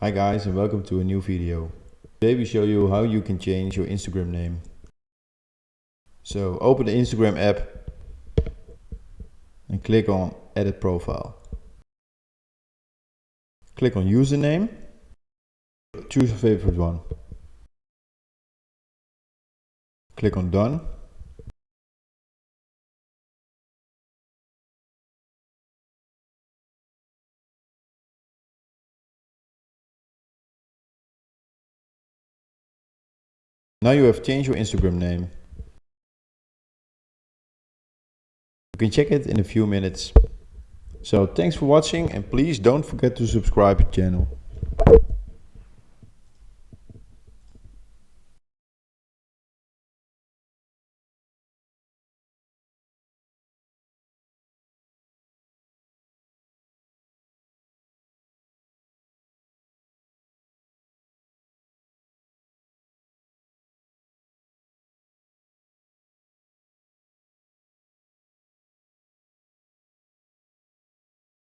Hi guys and welcome to a new video. Today we show you how you can change your Instagram name. So open the Instagram app and click on Edit Profile. Click on Username. Choose a favorite one. Click on Done. Now you have changed your Instagram name. You can check it in a few minutes. So thanks for watching and please don't forget to subscribe to the channel.